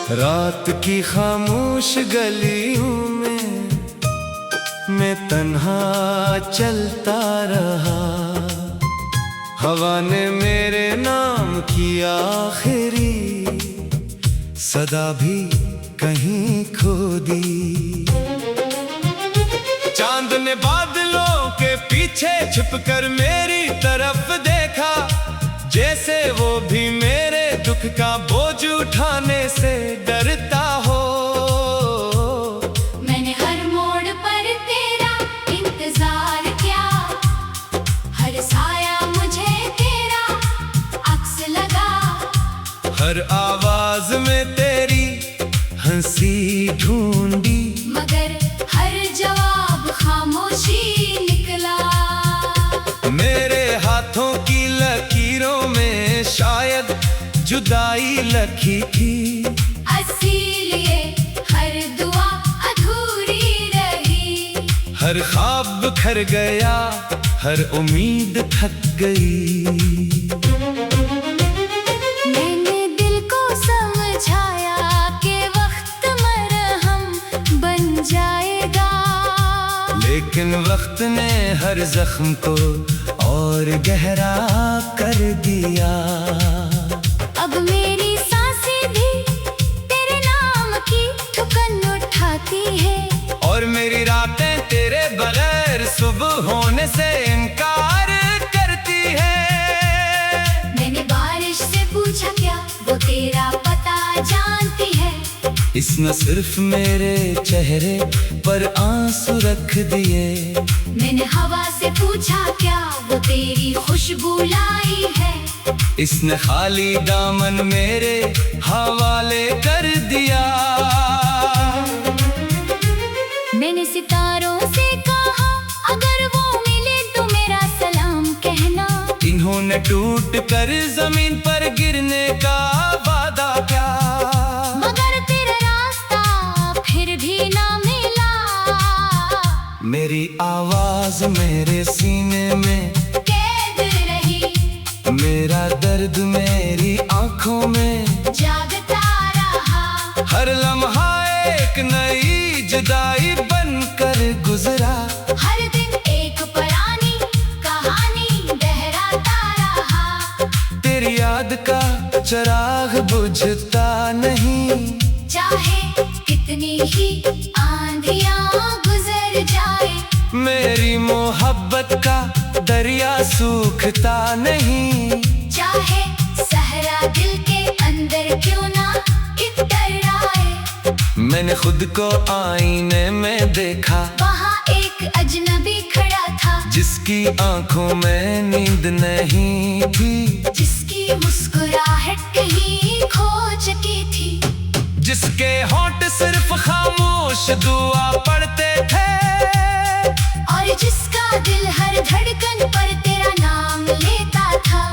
रात की खामोश गलियों में मैं तन्हा चलता रहा। हवा ने मेरे नाम की आखिरी सदा भी कहीं खो दी। चांद ने बादलों के पीछे छुपकर मेरी तरफ देखा, जैसे वो भी मेरे दुख का बोझ उठाने से डरता हो। मैंने हर मोड़ पर तेरा इंतजार किया, हर साया मुझे तेरा अक्स लगा। हर आवाज में तेरी हंसी ढूंढी, मगर हर जवाब खामोशी निकला। मेरे हाथों की लकीरों में शायद जुदाई लिखी थी, इसीलिए हर दुआ अधूरी रही। हर ख्वाब बिखर गया, हर उम्मीद थक गई। मैंने दिल को समझाया कि वक्त मरहम बन जाएगा, लेकिन वक्त ने हर जख्म को और गहरा कर दिया। अब मेरी सांसें भी तेरे नाम की ठुकन उठाती है, और मेरी रातें तेरे बगैर सुबह होने से इनकार करती है। मैंने बारिश से पूछा क्या वो तेरा पता जानती है। इसने सिर्फ मेरे चेहरे पर आंसू रख दिए। मैंने हवा से पूछा क्या वो तेरी खुशबू लाई है। इसने खाली दामन मेरे हवाले कर दिया। मैंने सितारों से कहा अगर वो मिले तो मेरा सलाम कहना। इन्होंने टूट कर जमीन पर गिरने का वादा किया, मगर तेरा रास्ता फिर भी ना मिला। मेरी आवाज मेरे सीने में कैद रही, मेरा दर्द मेरी आंखों में जागता रहा। हर लम्हा एक नई जुदाई बनकर गुजरा। हर दिन एक पुरानी कहानी दोहराता रहा। तेरी याद का चिराग बुझता नहीं, चाहे कितनी ही आंधियां गुजर जाए। मेरी मोहब्बत का दरिया सूखता नहीं, चाहे सहरा दिल के अंदर क्यों ना इतराए। मैंने खुद को आईने में देखा, वहाँ एक अजनबी खड़ा था, जिसकी आंखों में नींद नहीं थी, जिसकी मुस्कुराहट कहीं खो चुकी थी, जिसके होंठ सिर्फ खामोश दुआ पढ़ते थे, और जिसका दिल हर धड़कन पर तेरा नाम लेता था।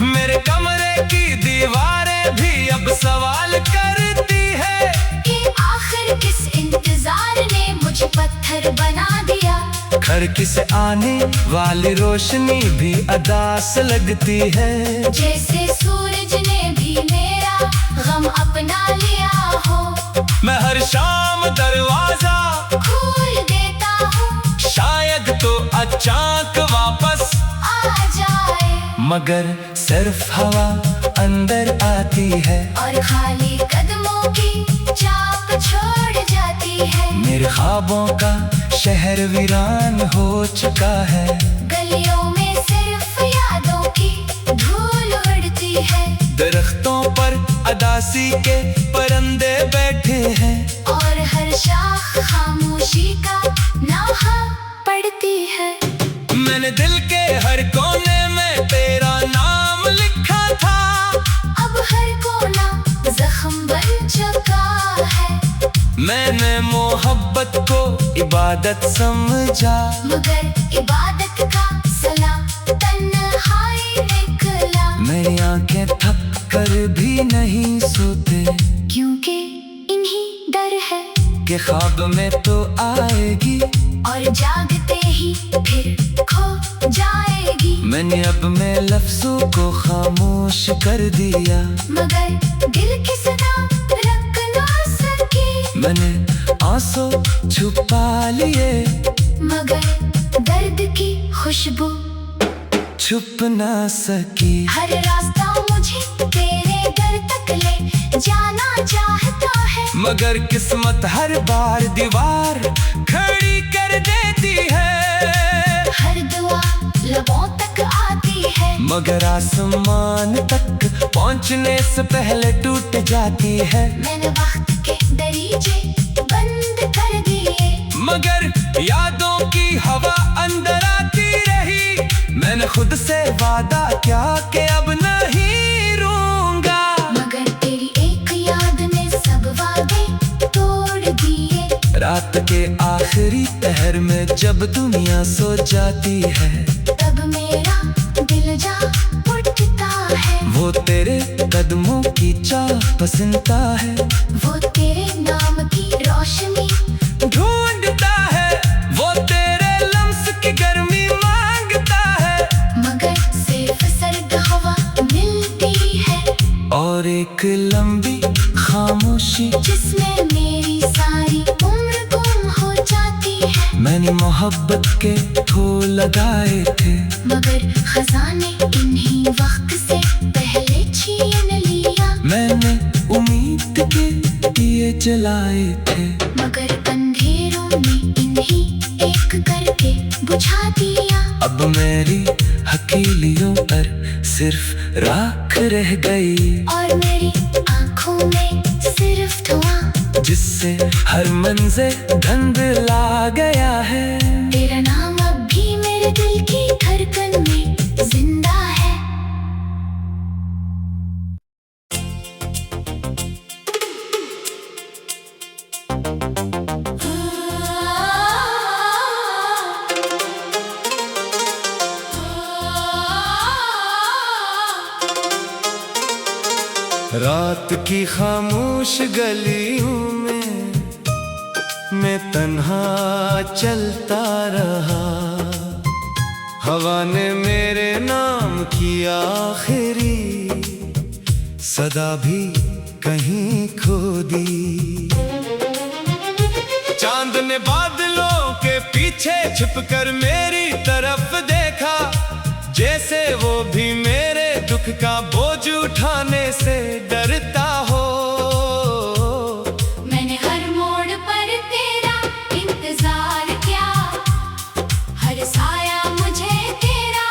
मेरे कमरे की दीवारें भी अब सवाल करती है कि आखिर किस इंतजार ने मुझे पत्थर बना दिया। घर किसे आने वाली रोशनी भी अदास लगती है, जैसे सूरज ने भी मेरा गम अपना लिया हो। मैं हर शाम दरवाजा खोल देता हूँ, शायद तो अचानक वापस आ जाए, मगर सिर्फ हवा अंदर आती है, और खाली कदमों की चाप छोड़ जाती है। मेरे ख्वाबों का शहर वीरान हो चुका है, गलियों में सिर्फ यादों की धूल उड़ती है। दरख्तों पर अदासी के परिंदे बैठे हैं, और हर शाख खामोशी का नौहा पड़ती है। मैंने दिल के हर कोने में तेरा नाम लिखा था, अब हर कोना जख्म बन चुका है। मैंने मोहब्बत को इबादत समझा, मगर इबादत का सला तन्हाई निकला। मेरी आंखें थक कर भी नहीं सोते, क्योंकि इन्हीं डर है कि ख्वाब में तो आएगी, और जागते ही फिर खो जाएगी। मैंने अब में लफ्जों को खामोश कर दिया, मगर दिल की सदा रख छुप ना सकी। हर रास्ता मुझे तेरे दर तक ले जाना चाहता है, मगर किस्मत हर बार दीवार खड़ी कर देती है। हर दुआ लबों तक आती है, मगर आसमान तक पहुंचने से पहले टूट जाती है। मैंने वक्त के दरीचे बंद कर दिए, मगर यादों की हवा अंदर आती रही। मैंने खुद से वादा किया कि अब नहीं रूंगा, मगर तेरी एक याद ने सब वादे तोड़ दिए। रात के आखिरी पहर में जब दुनिया सो जाती है, तब मेरा दिल जा उठता है। वो तेरे कदमों की चाह पसंदता है, वो तेरे नाम की रोशनी ढूंढता है। वो तेरे लम्स की गर्मी मांगता है, मगर सिर्फ सर्द हवा मिलती है। और एक लंबी खामोशी जिसमें मेरी सारी उम्र गुम हो जाती है। मैंने मोहब्बत के फूल लगाए थे, मगर खजाने इन्हीं वक्त से पहले छीन लिया। मैंने उम्मीद के दिए जलाए थे, मगर अंधेरों ने इन्हीं एक करके बुझा दिया। अब मेरी हथेलियों पर सिर्फ राख रह गई, और मेरी आंखों में सिर्फ धुआं, जिससे हर मंज़िल धुंधला गया है। तेरा नाम अब भी मेरे दिल की धड़कन में जिंदा है। रात की खामोश गलियों में मैं तन्हा चलता रहा। हवा ने मेरे नाम की आखिरी सदा भी कहीं खो दी। चांद ने बादलों के पीछे छुपकर मेरी तरफ देखा, जैसे वो भी मेरे दुख का बोझ उठाने से डरता हो। मैंने हर मोड़ पर तेरा इंतजार किया, हर साया मुझे तेरा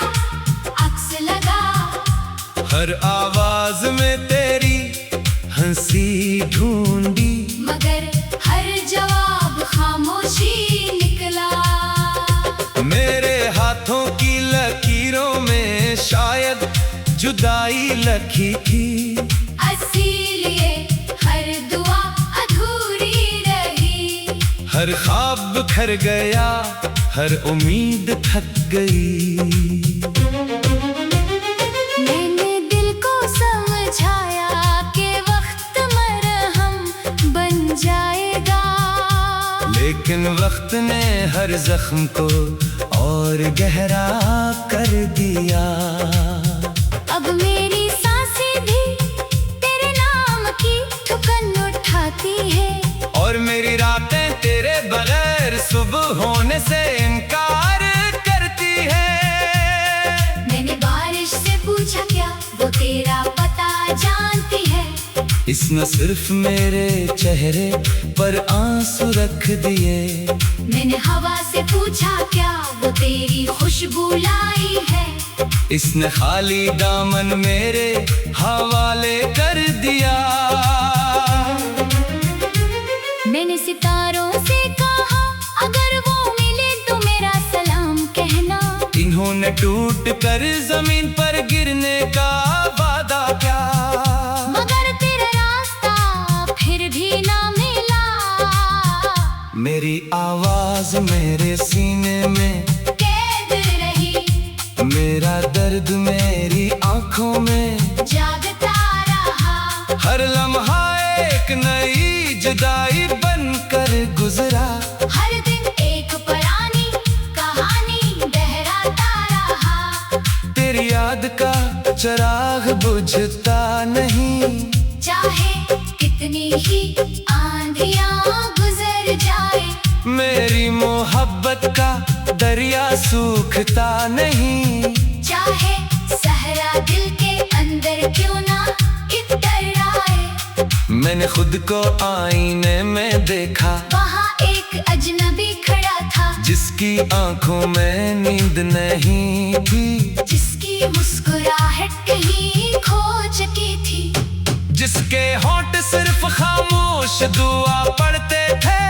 अक्स लगा। हर आवाज में तेरी हंसी ढूंढी, मगर हर जवाब खामोशी निकला। मेरे हाथों की लकीरों में शायद जुदाई लखी थी, इसीलिए हर दुआ अधूरी रही। हर ख्वाब बिखर गया, हर उम्मीद थक गई। मैंने दिल को समझाया कि वक्त मरहम बन जाएगा, लेकिन वक्त ने हर जख्म को और गहरा कर दिया। अब मेरी सांसें भी तेरे नाम की ठुकन उठाती है, और मेरी रातें तेरे बगैर सुबह होने से इनकार करती है। मैंने बारिश से पूछा क्या वो तेरा पता जानती है। इसने सिर्फ मेरे चेहरे पर आंसू रख दिए। मैंने हवा से पूछा क्या वो तेरी खुशबू लाई है। इसने खाली दामन मेरे हवाले कर दिया। मैंने सितारों से कहा अगर वो मिले तो मेरा सलाम कहना। इन्होंने टूट कर जमीन पर गिरने का वादा किया, मगर तेरा रास्ता फिर भी ना मिला। मेरी आवाज मेरे सीने में कैद रही, मेरा दर्द मेरी आंखों में जागता रहा। हर लम्हा एक नई जुदाई बनकर गुजरा। हर दिन एक पुरानी कहानी दोहराता रहा। तेरी याद का चिराग बुझता नहीं, चाहे कितनी ही आंधियां गुजर जाए। मेरी मोहब्बत का दरिया सूखता नहीं। चाहे सहरा दिल के अंदर क्यों ना इतर आए। मैंने खुद को आईने में देखा, वहाँ एक अजनबी खड़ा था, जिसकी आंखों में नींद नहीं थी, जिसकी मुस्कुराहट कहीं खो चुकी थी, जिसके होंठ सिर्फ खामोश दुआ पढ़ते थे,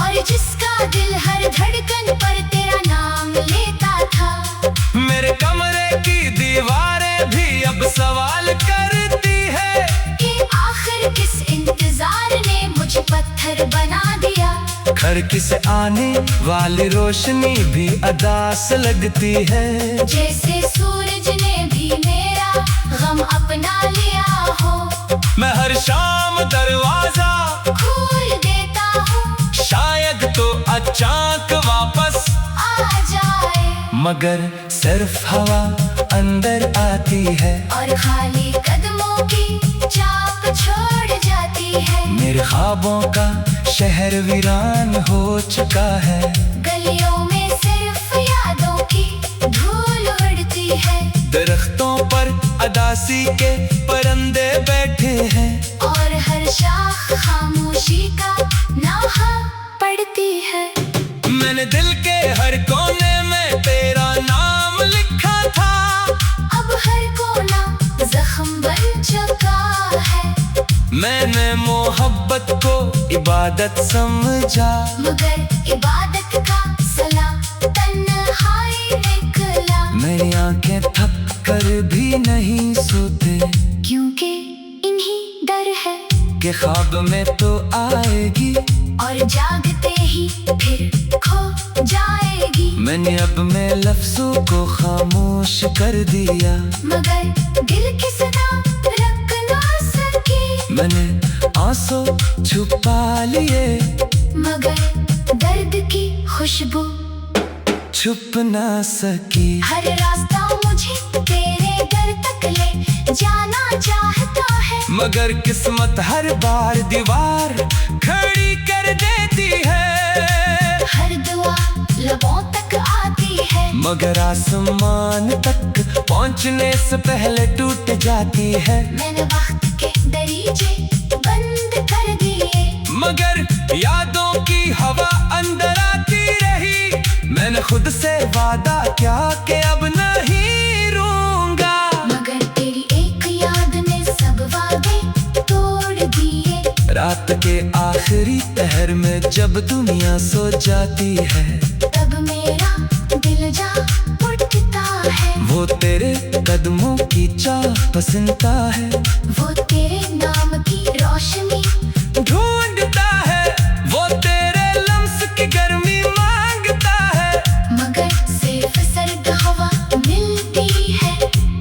और जिसका दिल हर धड़कन पर तेरा नाम लेता था। मेरे कमरे की दीवारें भी अब सवाल करती है कि आखिर किस इंतजार ने मुझे पत्थर बना दिया। घर किसे आने वाली रोशनी भी अदास लगती है, जैसे सूरज ने भी मेरा गम अपना लिया हो। मैं हर शाम दरवाजा खोल देता हूँ, शायद तो अचानक वापस आ जाए, मगर सिर्फ हवा अंदर आती है, और खाली कदमों की चाप छोड़ जाती है। मेरे ख्वाबों का शहर वीरान हो चुका है, गलियों में सिर्फ यादों की धूल उड़ती है, दरख्तों पर अदासी के परिंदे बैठे हैं, और हर शाख खामोशी का नौहा पड़ती है। मैंने दिल के हर कोने में तेरा नाम लिखा था, अब हर कोना जख्म बन चुका है, मैंने मोहब्बत को इबादत समझा, मगर इबादत का सला तन्हाई निकला। मेरी आंखें थक कर भी नहीं सोते, क्योंकि इन्हीं डर है कि ख्वाब में तो आएगी, और जागते ही फिर खो जाएगी। मैंने अब में लफ्जों को खामोश कर दिया, मगर दिल की सदा रख ना सकी, मैंने आंसू छुपा लिए, मगर दर्द की खुशबू छुप ना सकी। हर रास्ता मुझे तेरे घर तक ले जाना चाहता है, मगर किस्मत हर बार दीवार खड़ी कर देती है, हर दुआ लबों तक आती है, मगर आसमान तक पहुंचने से पहले टूट जाती है। मैंने वक्त के दरीचे बंद कर दिए, मगर यादों की हवा अंदर आती रही, मैंने खुद से वादा किया कि अब नहीं रूंगा, मगर तेरी एक याद ने सब वादे तोड़ दिए। रात के आखिरी पहर में जब दुनिया सो जाती है, तब मेरा दिल जा उठता है, वो तेरे कदमों की चाह पसंदता है, वो तेरे नाम की रोशनी ढूंढता है, वो तेरे लम्स की गर्मी मांगता है, मगर सिर्फ सर्द हवा मिलती है,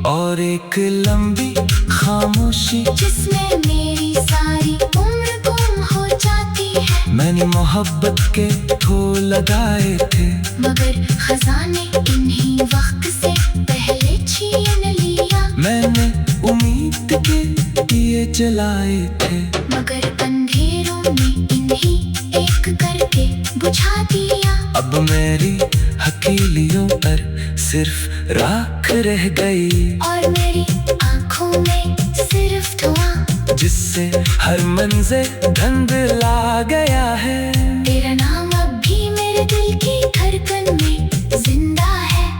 और एक लंबी खामोशी जिसमें मेरी सारी उम्र गुम हो जाती है। मैंने मोहब्बत के फूल लगाए थे, मगर खजाने इन्हीं वक्त से पहले छीन लिया, मैंने उम्मीद के दिए जलाए थे, मगर अंधेरों में इन्हीं एक करके बुझा दिया। अब मेरी हथेलियों पर सिर्फ राख रह गई, और मेरी आंखों में सिर्फ धुआं, जिससे हर मंज़िल धुंधला गया है। तेरा नाम अब भी मेरे दिल की धड़कन में जिंदा है।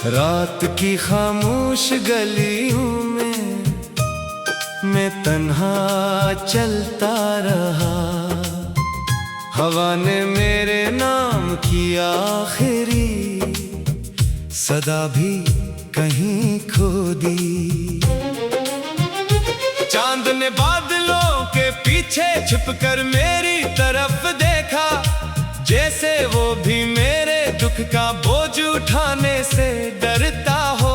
रात की खामोश गलियों में मैं तन्हा चलता रहा, हवा ने मेरे नाम की आखिरी सदा भी कहीं खो दी। चांद ने बादलों के पीछे छिपकर मेरी तरफ देखा, जैसे वो भी मेरे दुख का बोझ उठाने से डरता हो।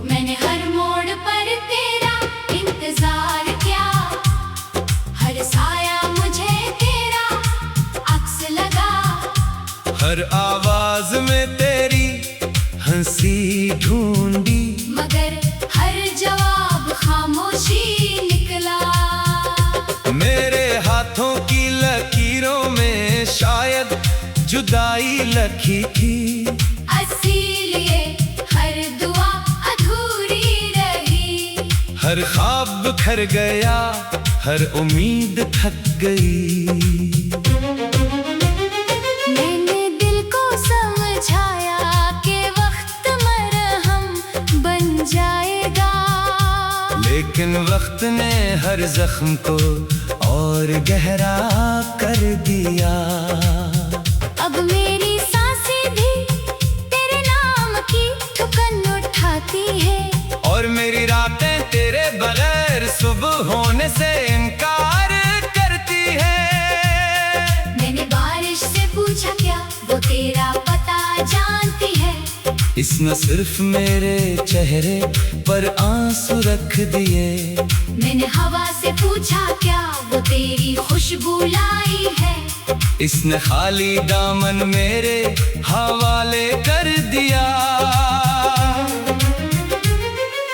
मैंने हर मोड़ पर तेरा इंतजार किया, हर साया मुझे तेरा अक्स लगा, जुदाई लखी थी। इसीलिए हर दुआ अधूरी रही। हर ख्वाब बिखर गया, हर उम्मीद थक गई। मैंने दिल को समझाया कि वक्त मरहम बन जाएगा, लेकिन वक्त ने हर जख्म को और गहरा कर दिया। अब मेरी सांसें भी तेरे नाम की ठुकन उठाती है, और मेरी रातें तेरे बगैर सुबह होने से इनकार करती है। मैंने बारिश से पूछा क्या वो तेरा पता जानती है। इसने सिर्फ मेरे चेहरे पर आंसू रख दिए। मैंने हवा से पूछा क्या वो तेरी खुशबू लाई है। इसने खाली दामन मेरे हवाले कर दिया।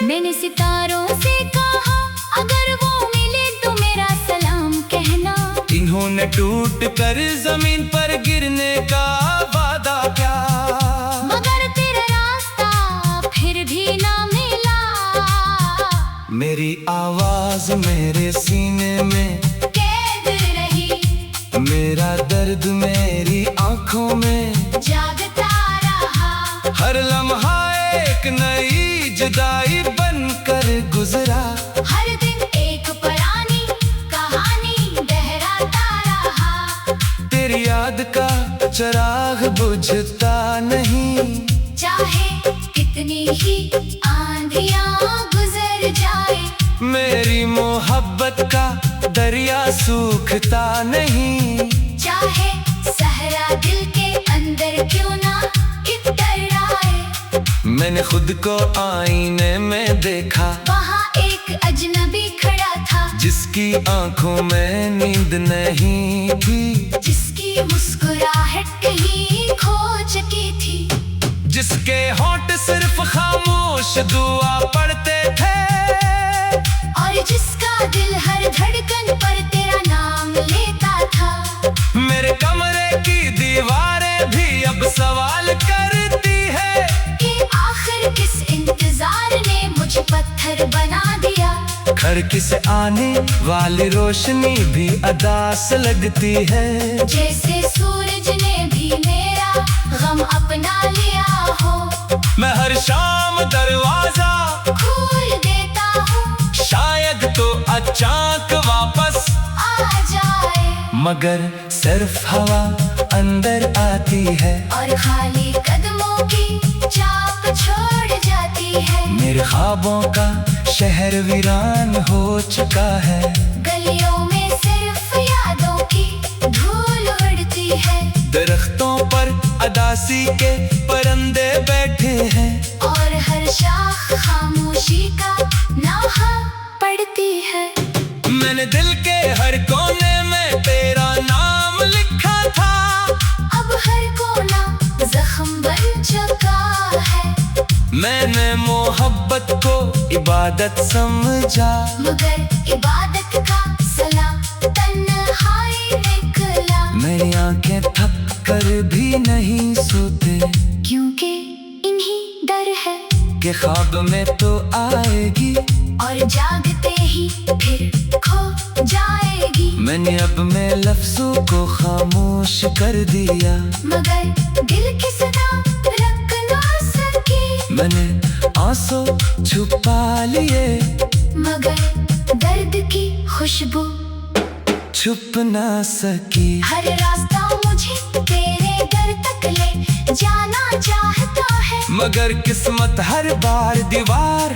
मैंने सितारों से कहा अगर वो मिले तो मेरा सलाम कहना। इन्होंने टूट कर जमीन पर गिरने का वादा किया, मगर तेरा रास्ता फिर भी ना मिला। मेरी आवाज मेरे सीने में कैद रही, मेरा दर्द मेरी आंखों में जागता रहा। हर लम्हा एक नई जुदाई बनकर गुजरा। हर दिन एक पुरानी कहानी दोहराता रहा। तेरी याद का चिराग बुझता नहीं, चाहे कितनी ही आंधियां गुजर जाए। मेरी मोहब्बत का दरिया सूखता नहीं, चाहे सहरा दिल के अंदर क्यों ना इतराए। मैंने खुद को आईने में देखा, वहाँ एक अजनबी खड़ा था, जिसकी आंखों में नींद नहीं थी, जिसकी मुस्कुराहट कहीं खो चुकी थी, जिसके होंठ सिर्फ खामोश दुआ पढ़ते थे, और जिसका दिल हर धड़कन पर तेरा नाम लेता था। मेरे कमरे की दीवारें भी अब सवाल करती है कि आखिर किस इंतजार ने मुझे पत्थर बना दिया। घर किसे आने वाली रोशनी भी अदास लगती है, जैसे सूरज ने भी मेरा गम अपना लिया हो। मैं हर शाम दरवाजा खोल देता हूँ, शायद तो अचानक वापस आ जाए, मगर सिर्फ हवा अंदर आती है, और खाली कदमों की चाप छोड़ जाती है। मेरे ख्वाबों का शहर वीरान हो चुका है, गलियों में सिर्फ यादों की धूल उड़ती है। दरख्तों पर अदासी के परिंदे बैठे हैं, और हर शाख खामोशी का नौहा पड़ती है। मैंने दिल के हर कोने में तेरा नाम लिखा था, अब हर कोना जख्म बन चुका है। मैंने मोहब्बत को इबादत समझा, मगर इबादत का सलाम तन्हाई निकला। मेरी आंखें थक कर भी नहीं सोते, क्योंकि इन्हीं डर है कि ख्वाब में तो आएगी, और जागते ही फिर खो जाएगी। मैंने अब में लफ्जों को खामोश कर दिया, मगर दिल की सदा रख ना सकी। मैंने आंसू छुपा लिए, मगर दर्द की खुशबू छुप ना सकी। हर रास्ता मुझे तेरे घर तक ले जाना चाहता है, मगर किस्मत हर बार दीवार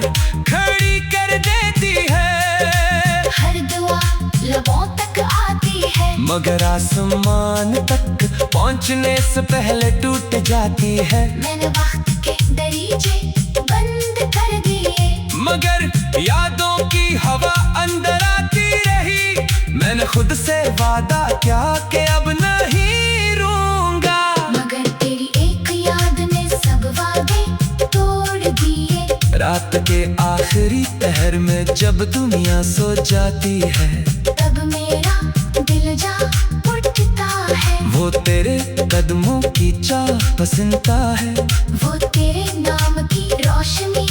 खड़ी कर देती है। हर दुआ लबों तक आती है, मगर आसमान तक पहुंचने से पहले टूट जाती है। मैंने वक्त के दरीचे बंद कर दिए, मगर यादों की हवा अंदर आती रही। मैंने खुद से वादा किया कि अब नहीं रूंगा, मगर तेरी एक याद ने सब वादे तोड़ दिए। रात के आखिरी पहर में जब दुनिया सो जाती है, तब मेरा दिल जा उठता है। वो तेरे कदमों की चाह पसंदता है, वो तेरे नाम की रोशनी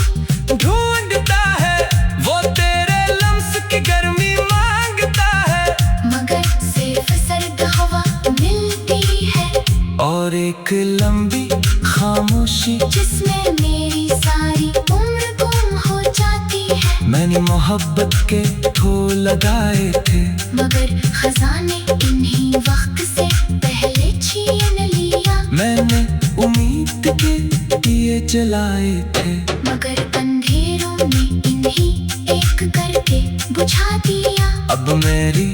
ढूंढता है, वो तेरे लम्स की गर्मी मांगता है, मगर सिर्फ सर्द हवा मिलती है और एक लंबी खामोशी जिसमें मेरी सारी उम्र गुम हो जाती है। मैंने मोहब्बत के ठो लगाए थे, मगर खजाने इन्हीं वक्त से पहले छीन लिया। मैंने उम्मीद के दिए जलाए थे, मगर अंधेरों ने इन्हीं एक करके बुझा दिया। अब मेरी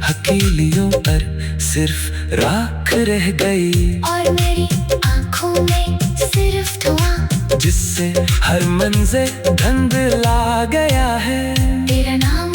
हथेलियों पर सिर्फ राख रह गई, और मेरी आंखों में सिर्फ धुआं, जिससे हर मंज़र धुंधला गया है। तेरा नाम